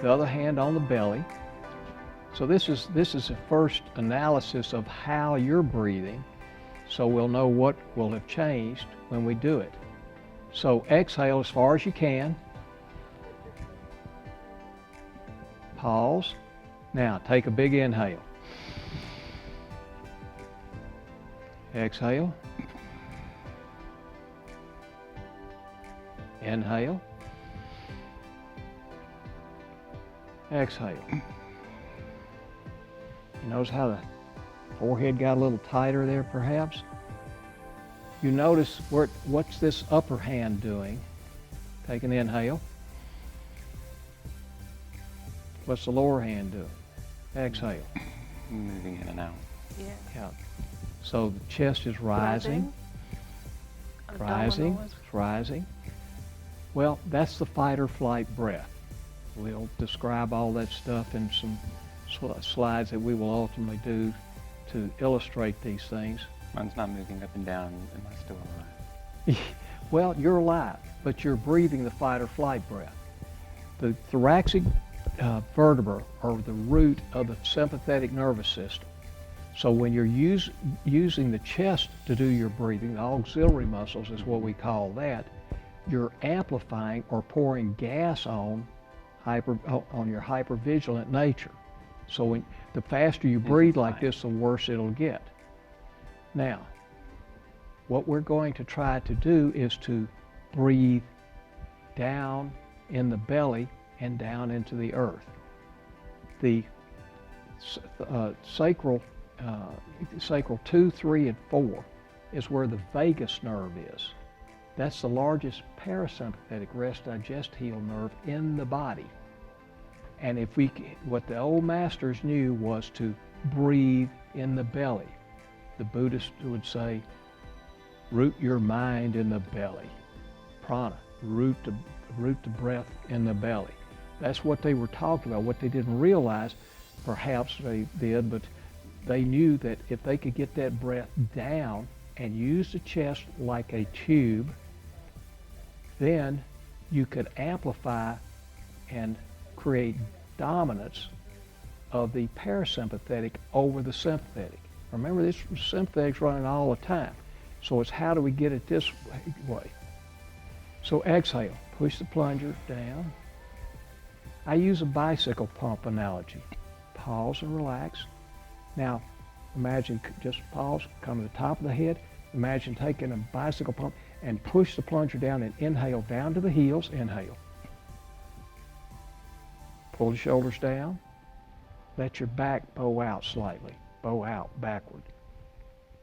the other hand on the belly. So this is the first analysis of how you're breathing, so we'll know what will have changed when we do it. So exhale as far as you can. Pause. Now take a big inhale. Exhale. Inhale. Exhale. You notice how the forehead got a little tighter there, perhaps? You notice what's this upper hand doing? Take an inhale. What's the lower hand doing? Exhale. Moving in and out. Yeah. So the chest is rising. Rising. It's rising. Well, that's the fight or flight breath. We'll describe all that stuff in some slides that we will ultimately do to illustrate these things. Mine's not moving up and down. Am I still alive? Well, you're alive, but you're breathing the fight or flight breath. The thoracic vertebra are the root of the sympathetic nervous system. So when you're using the chest to do your breathing, the auxiliary muscles is what we call that, you're amplifying or pouring gas on your hypervigilant nature. So the faster you breathe like this, the worse it'll get. Now, what we're going to try to do is to breathe down in the belly and down into the earth. The sacral 2, 3, and 4 is where the vagus nerve is. That's the largest parasympathetic rest, digest, heal nerve in the body. And what the old masters knew was to breathe in the belly. The Buddhists would say, root your mind in the belly. Prana, root the breath in the belly. That's what they were talking about. What they didn't realize, perhaps they did, but they knew that if they could get that breath down and use the chest like a tube, then you could amplify and create dominance of the parasympathetic over the sympathetic. Remember, this sympathetic's running all the time. So it's how do we get it this way? So exhale, push the plunger down. I use a bicycle pump analogy. Pause and relax. Now, imagine, just pause, come to the top of the head. Imagine taking a bicycle pump and push the plunger down and inhale down to the heels. Inhale. Pull the shoulders down. Let your back bow out slightly. Bow out backward.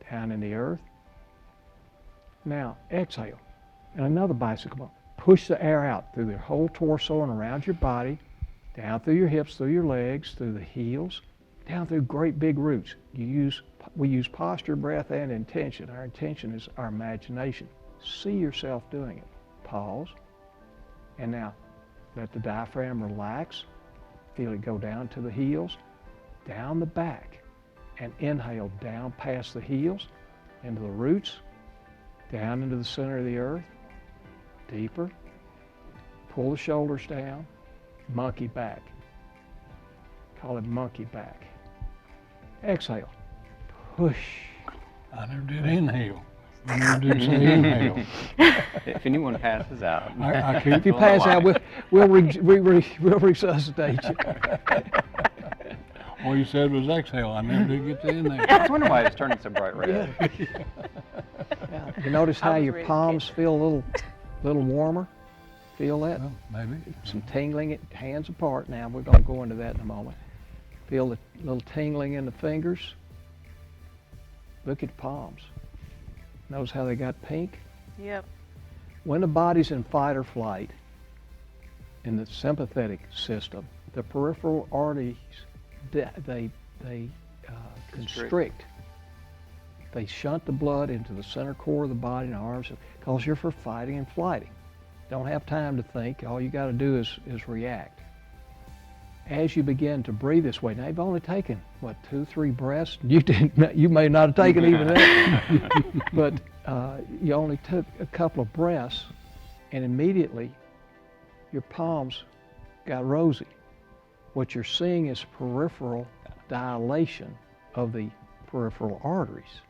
Down in the earth. Now, exhale. And another bicycle pump. Push the air out through the whole torso and around your body, down through your hips, through your legs, through the heels, down through great big roots. We use posture, breath, and intention. Our intention is our imagination. See yourself doing it. Pause. And now, let the diaphragm relax. Feel it go down to the heels, down the back, and inhale down past the heels, into the roots, down into the center of the earth, deeper. Pull the shoulders down, monkey back. Call it monkey back. Exhale. Push. I never did inhale. I never did say inhale. If anyone passes out. I keep If you pass out, we'll resuscitate you. All you said was exhale. I never did get to inhale. I was wondering why it's turning so bright red. Yeah. You notice how your palms feel a little warmer? Feel that? Well, maybe. Some tingling, hands apart now. We're going to go into that in a moment. Feel the little tingling in the fingers. Look at the palms. Notice how they got pink? Yep. When the body's in fight or flight, in the sympathetic system, the peripheral arteries, they constrict. They shunt the blood into the center core of the body and arms, because you're for fighting and flighting. Don't have time to think. All you got to do is react. As you begin to breathe this way, now you've only taken, 2, 3 breaths? You may not have taken even that, but you only took a couple of breaths, and immediately your palms got rosy. what you're seeing is peripheral dilation of the peripheral arteries.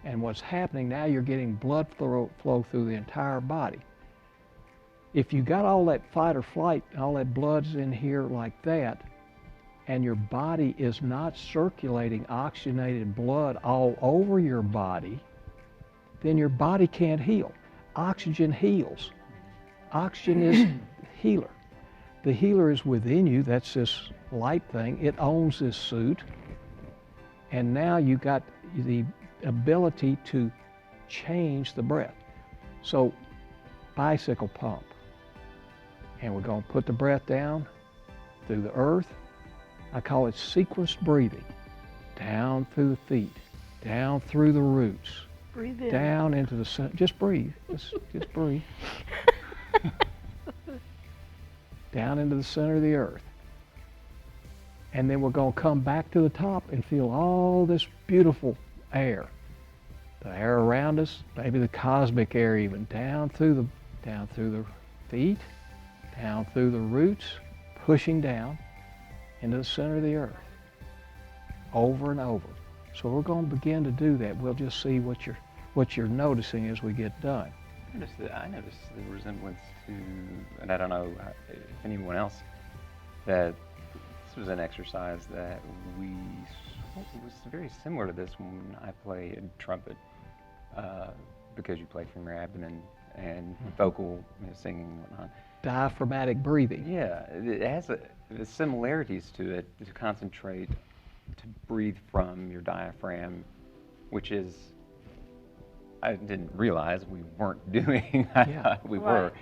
And what's happening now, you're getting blood flow through the entire body. If you got all that fight or flight, all that blood's in here like that, and your body is not circulating oxygenated blood all over your body, then your body can't heal. Oxygen heals. Oxygen is healer. The healer is within you. That's this light thing. It owns this suit. And now you got the ability to change the breath. So, bicycle pump. And we're going to put the breath down through the earth. I call it sequenced breathing. Down through the feet, down through the roots, Breathe in. down into the center. Just breathe. Just breathe. Down into the center of the earth. And then we're going to come back to the top and feel all this beautiful air. The air around us, maybe the cosmic air even, down through the feet, down through the roots, pushing down into the center of the earth, over and over. So we're going to begin to do that. We'll just see what you're noticing as we get done. I noticed the resemblance to, and I don't know if anyone else, that this was an exercise that it was very similar to this when I play a trumpet, because you play from your abdomen and vocal, singing and whatnot. Diaphragmatic breathing. Yeah, it has the similarities to it, to concentrate, to breathe from your diaphragm, which is, I didn't realize we weren't doing. Yeah. We Right. were.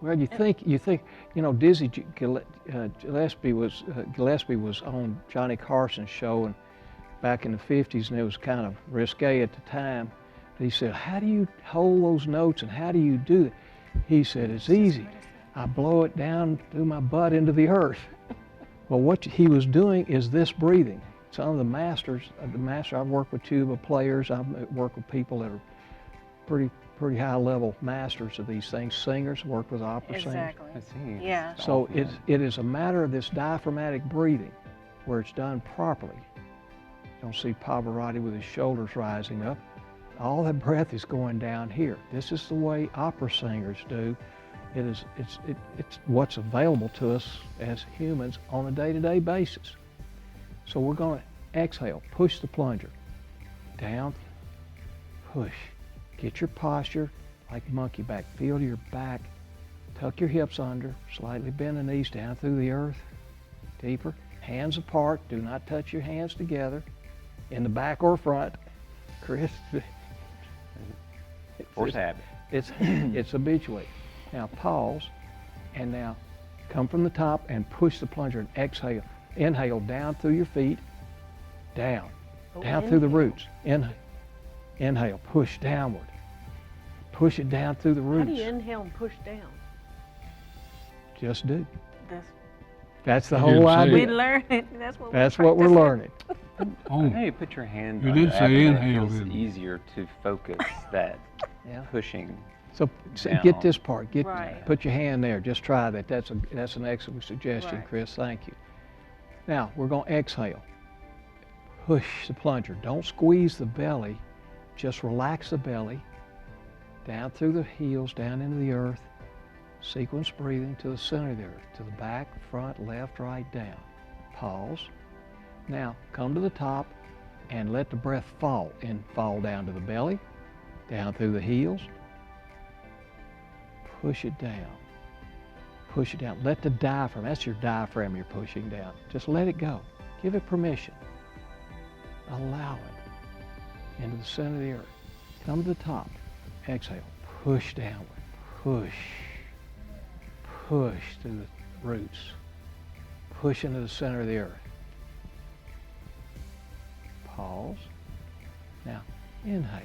Well, you think, Dizzy Gillespie was on Johnny Carson's show and back in the 50s, and it was kind of risque at the time. But he said, how do you hold those notes and how do you do it? He said, it's easy. I blow it down through my butt into the earth. Well, what he was doing is this breathing. Some of the masters, I've worked with tuba players, I've worked with people that are pretty high level masters of these things. Singers, worked with opera singers. Exactly. I see. Yeah. So it is a matter of this diaphragmatic breathing where it's done properly. You don't see Pavarotti with his shoulders rising up. All that breath is going down here. This is the way opera singers do. It's what's available to us as humans on a day-to-day basis. So we're going to exhale, push the plunger, down, push. Get your posture like monkey back. Feel your back. Tuck your hips under, slightly bend the knees down through the earth, deeper. Hands apart, do not touch your hands together, in the back or front. Chris, Force habit. it's habituate. Now pause, and now come from the top and push the plunger and exhale. Inhale down through your feet, down, down through the roots. Inhale, push downward. Push it down through the How roots. do you inhale and push down? Just do. That's That's the You whole didn't say idea. we learn it. That's what we're learning. Oh, Hey, you put your hand You on did the say abdomen, inhale, it feels didn't you? easier to focus that Yeah. pushing. So Down. get this part. Right. Put your hand there. Just try that. That's an excellent suggestion, Right. Chris. Thank you. Now we're going to exhale. Push the plunger. Don't squeeze the belly. Just relax the belly. Down through the heels, down into the earth. Sequence breathing to the center of the earth, to the back, front, left, right, down. Pause. Now come to the top and let the breath fall down to the belly, down through the heels. Push it down. Push it down. Let the diaphragm, that's your diaphragm you're pushing down. Just let it go. Give it permission. Allow it into the center of the earth. Come to the top. Exhale. Push downward. Push. Push through the roots. Push into the center of the earth. Pause. Now, inhale.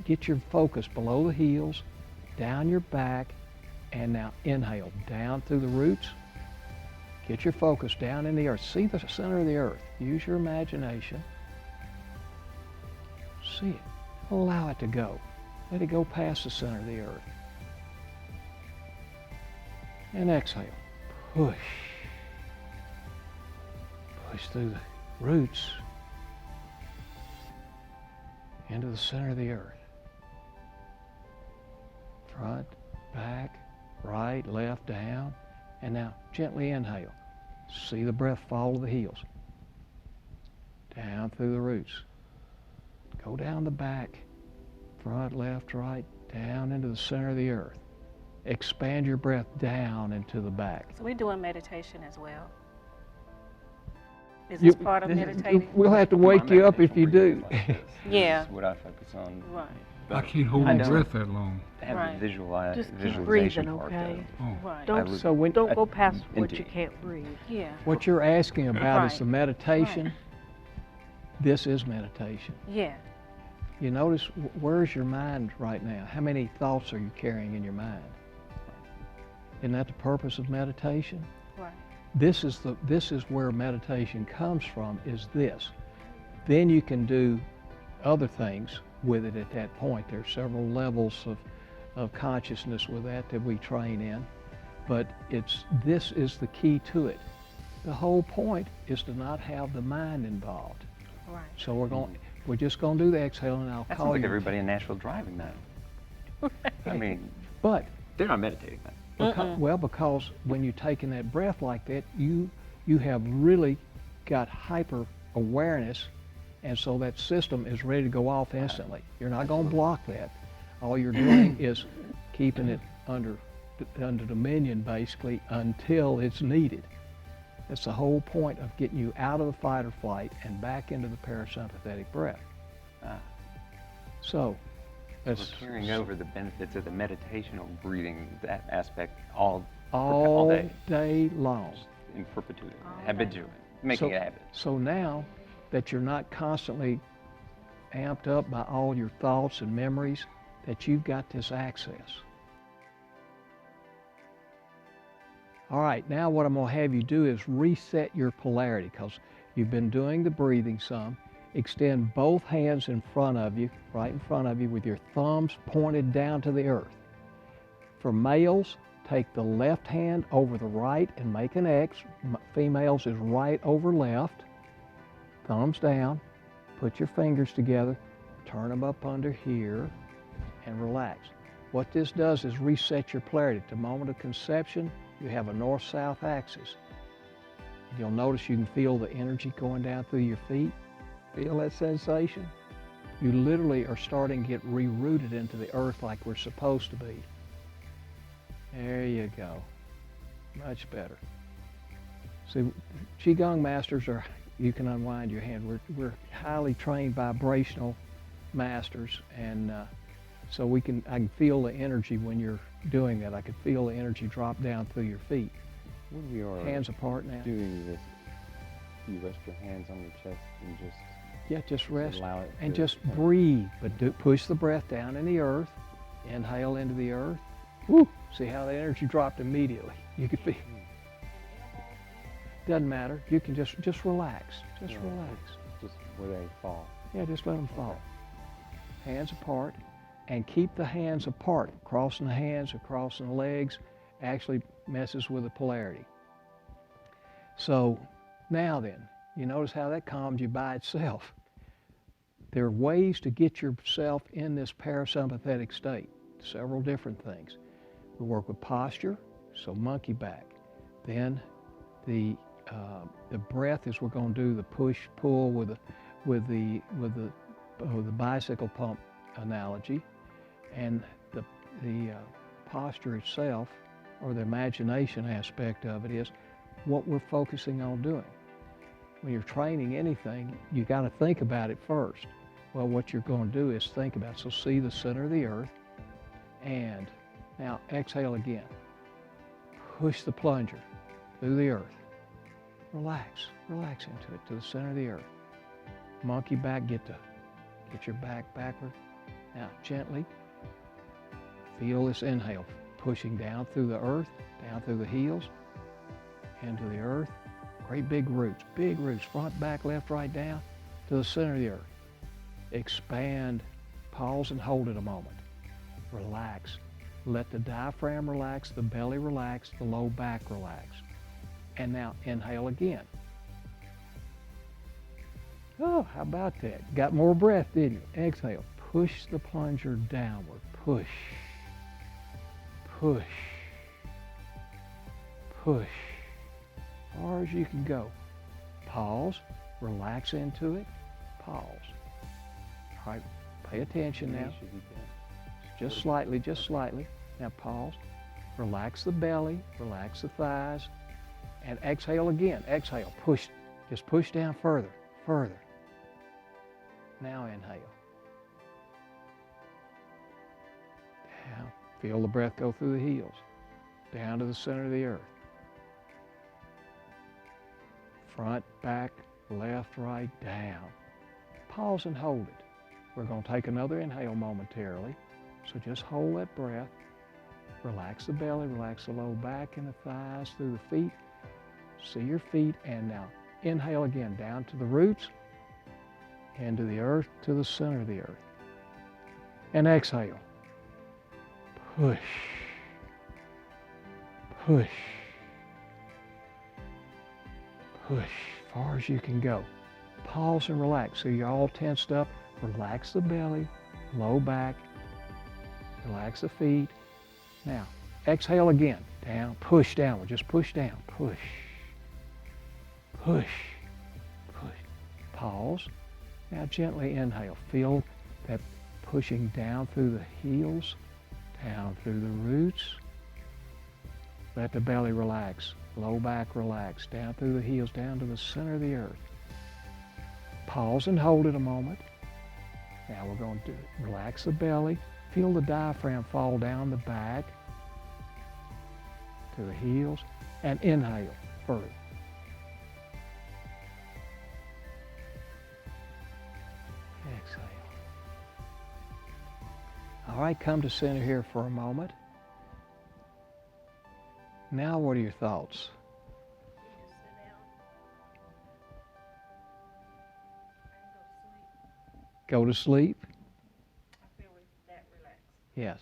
Get your focus below the heels, down your back, and now inhale down through the roots. Get your focus down in the earth. See the center of the earth. Use your imagination. See it. Allow it to go. Let it go past the center of the earth. And exhale. Push. Push through the roots into the center of the earth. Front, back, right, left, down. And now gently inhale. See the breath follow the heels. Down through the roots. Go down the back. Front, left, right, down into the center of the earth. Expand your breath down into the back. So we're doing meditation as well. Is You- this part of meditating? We'll have to My wake you up if meditation you do. breathing is like this. Yeah. This is what I focus on. Right, But I can't hold I my don't breath that long. have Right. the Just keep visualization breathing, part okay? Oh. right. Don't- I So when, Don't go past what Indeed. you can't breathe. Yeah, what you're asking about is Right. the meditation. This is meditation. yeah. You notice where's your mind right now? How many thoughts are you carrying in your mind? Isn't that the purpose of meditation? Right. This is where meditation comes from, is this. Then you can do other things with it at that point. There are several levels of consciousness with that we train in, but this is the key to it. The whole point is to not have the mind involved. Right. So we're just going to do the exhale, and I'll That call sounds like you. everybody in Nashville driving now. I mean, But they're not meditating now. because when you're taking that breath like that, you have really got hyper awareness, and so that system is ready to go off instantly. You're not going to block that. All you're doing is keeping it under dominion, basically, until it's needed. That's the whole point of getting you out of the fight or flight and back into the parasympathetic breath. Ah. So We're that's carrying over the benefits of the meditational breathing, that aspect, all all day. day long. in perpetuity, All day. habitually, making it a habit. So now that you're not constantly amped up by all your thoughts and memories, that you've got this access. All right, now what I'm going to have you do is reset your polarity, because you've been doing the breathing some. Extend both hands in front of you, right in front of you, with your thumbs pointed down to the earth. For males, take the left hand over the right and make an X. Females is right over left. Thumbs down. Put your fingers together. Turn them up under here and relax. What this does is reset your polarity. At the moment of conception, you have a north-south axis. You'll notice you can feel the energy going down through your feet. Feel that sensation? You literally are starting to get rerouted into the earth like we're supposed to be. There you go. Much better. See, QiGOng masters are, you can unwind your hand. We're highly trained vibrational masters, and so I can feel the energy when you're doing that. I can feel the energy drop down through your feet. When we are Hands apart now. doing this, you rest your hands on your chest and Just rest allow it and to just kind of- breathe, but push the breath down in the earth. Inhale into the earth. Woo! See how the energy dropped immediately. You could feel. Doesn't matter. You can just relax. Just relax. just where they fall. Yeah, just let them fall. Hands apart, and keep the hands apart. Crossing the hands or crossing the legs actually messes with the polarity. So now then, you notice how that calms you by itself. There are ways to get yourself in this parasympathetic state, several different things. We work with posture, so monkey back. Then the breath is we're going to do the push-pull with the bicycle pump analogy, and the posture itself, or the imagination aspect of it, is what we're focusing on doing. When you're training anything, you got to think about it first. Well, what you're going to do is think about it. So see the center of the earth, and now exhale again. Push the plunger through the earth. Relax into it, to the center of the earth. Monkey back, get your back backward. Now gently feel this inhale, pushing down through the earth, down through the heels, into the earth. Great big roots, front, back, left, right, down, to the center of the earth. Expand, pause and hold it a moment. Relax. Let the diaphragm relax, the belly relax, the low back relax. And now inhale again. Oh, how about that? Got more breath, didn't you? Exhale. Push the plunger downward. Push. Push. Push. As far as you can go. Pause. Relax into it. Pause. All right. Pay attention now. Just slightly, just slightly. Now pause. Relax the belly. Relax the thighs. And exhale again. Exhale. Push. Just push down further. Further. Now inhale. Down. Feel the breath go through the heels. Down to the center of the earth. Front, back, left, right, down. Pause and hold it. We're going to take another inhale momentarily. So just hold that breath. Relax the belly, relax the low back and the thighs through the feet. See your feet, and now inhale again, down to the roots, into the earth, to the center of the earth. And exhale. Push. Push. Push, far as you can go. Pause and relax. So you're all tensed up. Relax the belly, low back, relax the feet. Now, exhale again. Down, push downward. Just push down. Push. Push. Push. Pause. Now gently inhale. Feel that pushing down through the heels, down through the roots. Let the belly relax. Low back relax. Down through the heels, down to the center of the earth. Pause and hold it a moment. Now we're going to relax the belly. Feel the diaphragm fall down the back to the heels, and inhale further. Exhale. All right, come to center here for a moment. Now what are your thoughts? Go to sleep? I feel that relaxed. Yes.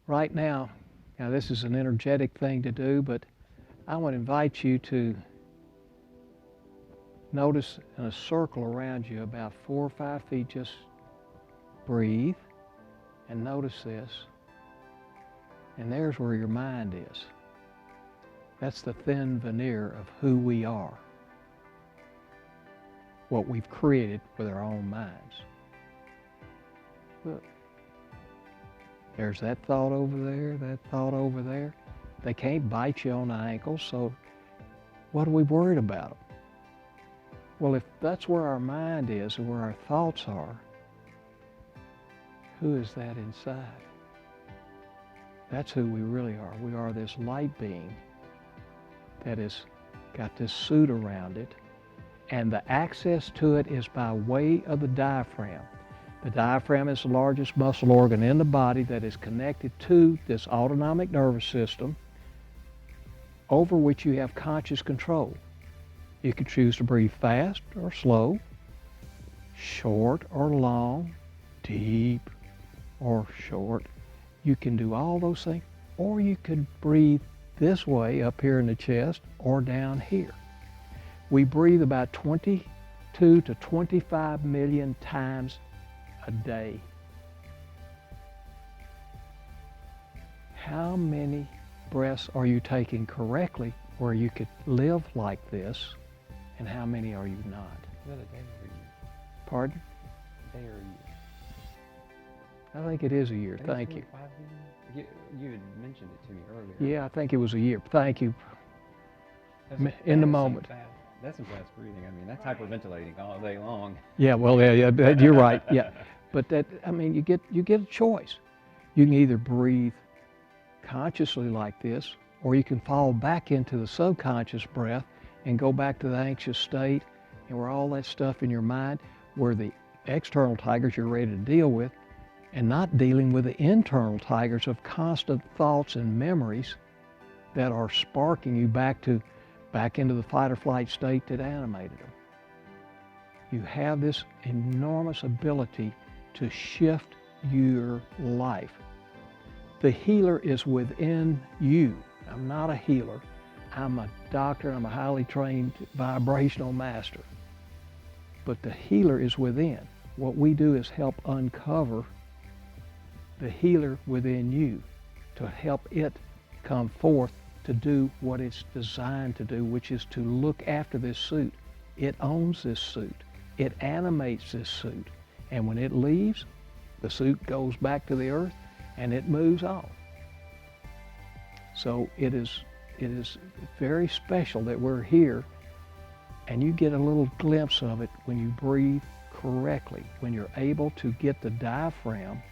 Right now this is an energetic thing to do, but I want to invite you to notice in a circle around you about 4 or 5 feet, just breathe and notice this. And there's where your mind is. That's the thin veneer of who we are. What we've created with our own minds. Look. There's that thought over there, that thought over there. They can't bite you on the ankle, so what are we worried about them? Well, if that's where our mind is and where our thoughts are, who is that inside? That's who we really are. We are this light being that has got this suit around it, and the access to it is by way of the diaphragm. The diaphragm is the largest muscle organ in the body that is connected to this autonomic nervous system over which you have conscious control. You can choose to breathe fast or slow, short or long, deep or short. You can do all those things, or you could breathe this way up here in the chest or down here. We breathe about 22 to 25 million times a day. How many breaths are you taking correctly where you could live like this, and how many are you not? Is that a day or a year? Pardon? A day or a year? I think it is a year. I think Thank it's you. 25 years. You had mentioned it to me earlier. Yeah, I think it was a year. Thank you. That's- In the that moment. seems fast. That's some fast breathing. I mean, that's hyperventilating all day long. Yeah, well, yeah, you're right. Yeah, but that, I mean, you get a choice. You can either breathe consciously like this, or you can fall back into the subconscious breath and go back to the anxious state, and where all that stuff in your mind, where the external tigers you're ready to deal with, and not dealing with the internal tigers of constant thoughts and memories that are sparking you back into the fight or flight state that animated them. You have this enormous ability to shift your life. The healer is within you. I'm not a healer. I'm a doctor. I'm a highly trained vibrational master. but the healer is within. What we do is help uncover the healer within you, to help it come forth to do what it's designed to do, which is to look after this suit. It owns this suit. It animates this suit. And when it leaves, the suit goes back to the earth and it moves on. So it is very special that we're here, and you get a little glimpse of it when you breathe correctly, when you're able to get the diaphragm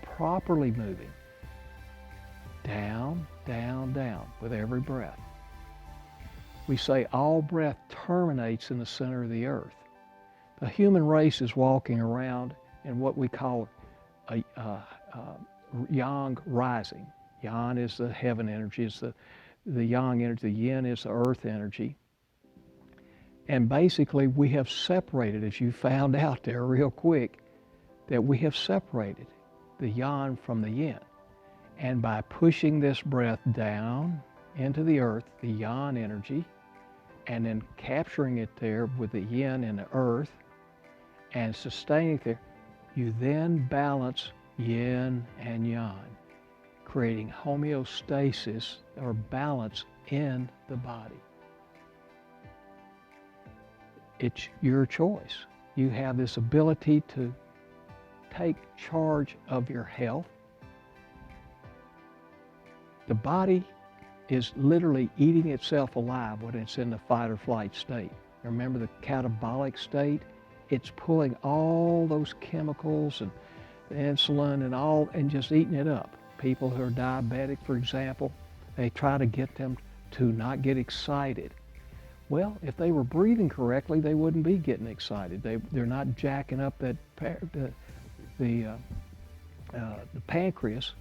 properly moving. Down, down, down with every breath. We say all breath terminates in the center of the earth. The human race is walking around in what we call a yang rising. Yang is the heaven energy, it's the yang energy, the yin is the earth energy. And basically we have separated, as you found out there real quick, that we have separated the yang from the yin. And by pushing this breath down into the earth, the yang energy, and then capturing it there with the yin and the earth, and sustaining it there, you then balance yin and yang, creating homeostasis or balance in the body. It's your choice. You have this ability to take charge of your health. The body is literally eating itself alive when it's in the fight or flight state. Remember the catabolic state? It's pulling all those chemicals and the insulin and just eating it up. People who are diabetic, for example, they try to get them to not get excited. Well, if they were breathing correctly, they wouldn't be getting excited. They're not jacking up that the pancreas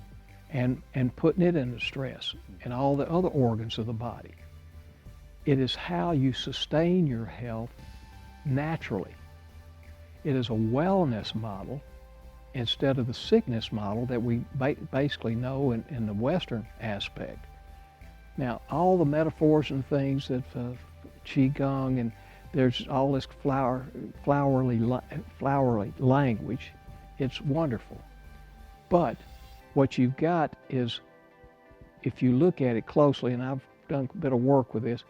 and putting it into stress and all the other organs of the body. It is how you sustain your health naturally. It is a wellness model instead of the sickness model that we basically know in the Western aspect. Now, all the metaphors and things that QiGONG, and there's all this flowery language, it's wonderful. But what you've got is, if you look at it closely, and I've done a bit of work with this,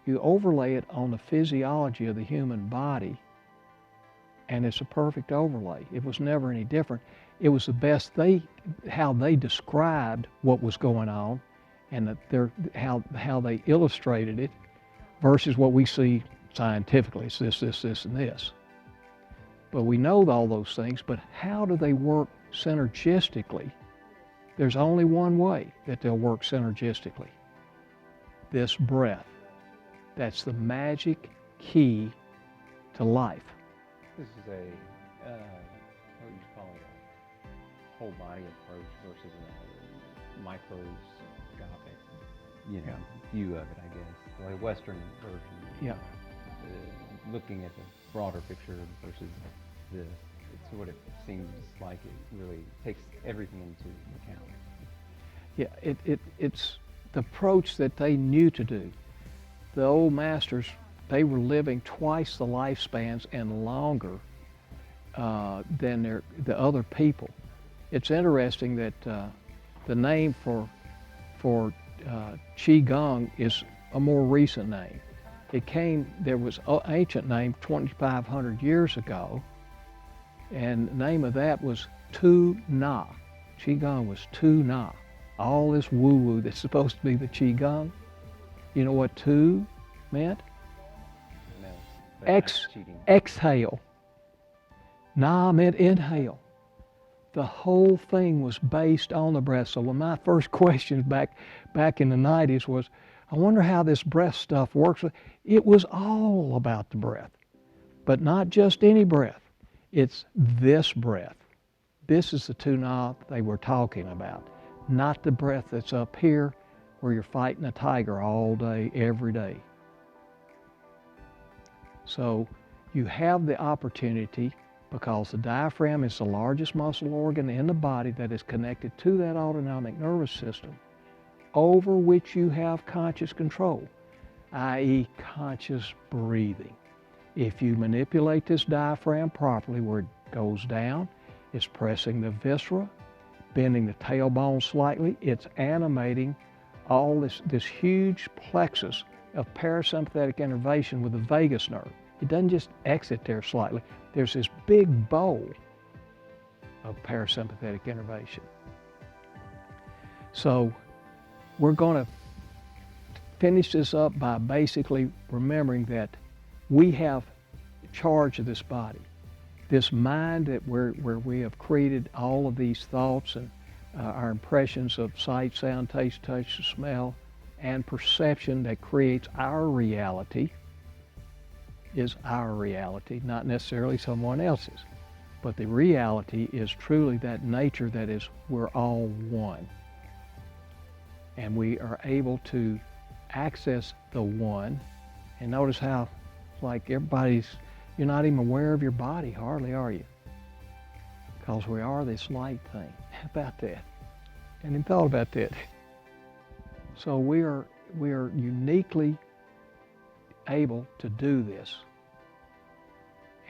you overlay it on the physiology of the human body, and it's a perfect overlay. It was never any different. It was the best how they described what was going on, and how they illustrated it versus what we see scientifically. It's this, this, this, and this. But we know all those things, but how do they work synergistically? There's only one way that they'll work synergistically. This breath. That's the magic key to life. This is what would you call it, a whole body approach versus a microscopic, view of it, I guess. The Western version. Yeah. Looking at the broader picture versus this. It's what it seems like it really takes everything into account. Yeah, it's the approach that they knew to do. The old masters, they were living twice the lifespans and longer than the other people. It's interesting that the name for QiGONG is a more recent name. There was an ancient name 2,500 years ago, and the name of that was Tu Na. QiGONG was Tu Na. All this woo-woo that's supposed to be the QiGONG. You know what Tu meant? No, but that's cheating. Exhale. Na meant inhale. The whole thing was based on the breath. So when my first question back in the 90s was, I wonder how this breath stuff works. It was all about the breath, but not just any breath. It's this breath. This is the Tu Na they were talking about, not the breath that's up here where you're fighting a tiger all day, every day. So you have the opportunity, because the diaphragm is the largest muscle organ in the body that is connected to that autonomic nervous system, over which you have conscious control, i.e. conscious breathing. If you manipulate this diaphragm properly where it goes down, it's pressing the viscera, bending the tailbone slightly, it's animating all this huge plexus of parasympathetic innervation with the vagus nerve. It doesn't just exit there slightly. There's this big bowl of parasympathetic innervation. So we're going to finish this up by basically remembering that we have charge of this body. This mind that where we have created all of these thoughts and our impressions of sight, sound, taste, touch, smell, and perception that creates our reality is our reality, not necessarily someone else's. But the reality is truly that nature that is we're all one. And we are able to access the one. And notice how, like you're not even aware of your body, hardly are you? Because we are this light thing. How about that? I hadn't even thought about that. So we are uniquely able to do this.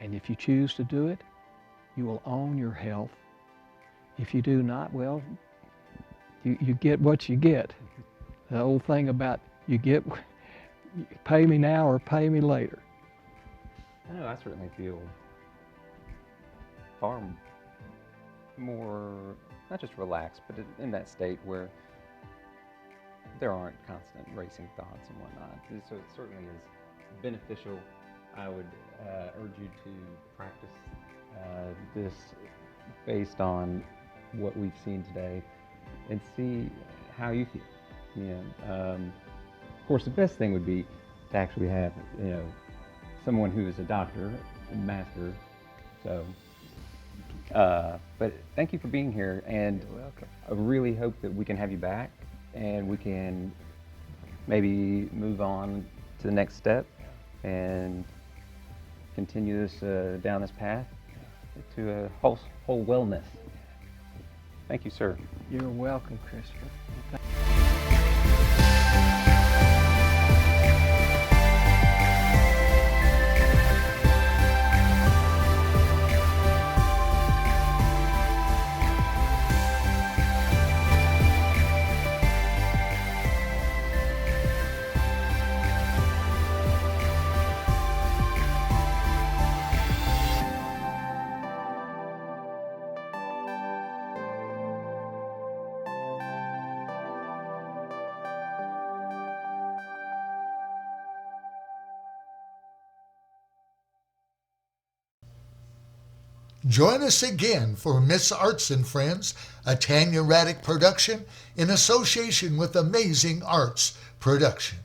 And if you choose to do it, you will own your health. If you do not, well, you get what you get. The old thing about you pay me now or pay me later. I know I certainly feel far more, not just relaxed, but in that state where there aren't constant racing thoughts and whatnot. So it certainly is beneficial. I would urge you to practice this based on what we've seen today and see how you feel. Of course, the best thing would be to actually have, someone who is a doctor and master. So, but thank you for being here, and You're welcome. I really hope that we can have you back and we can maybe move on to the next step and continue this down this path to a whole wellness. Thank you, sir. You're welcome, Christopher. Join us again for Miss Arts and Friends, a Tanya Raddick production in association with Amazing Arts Production.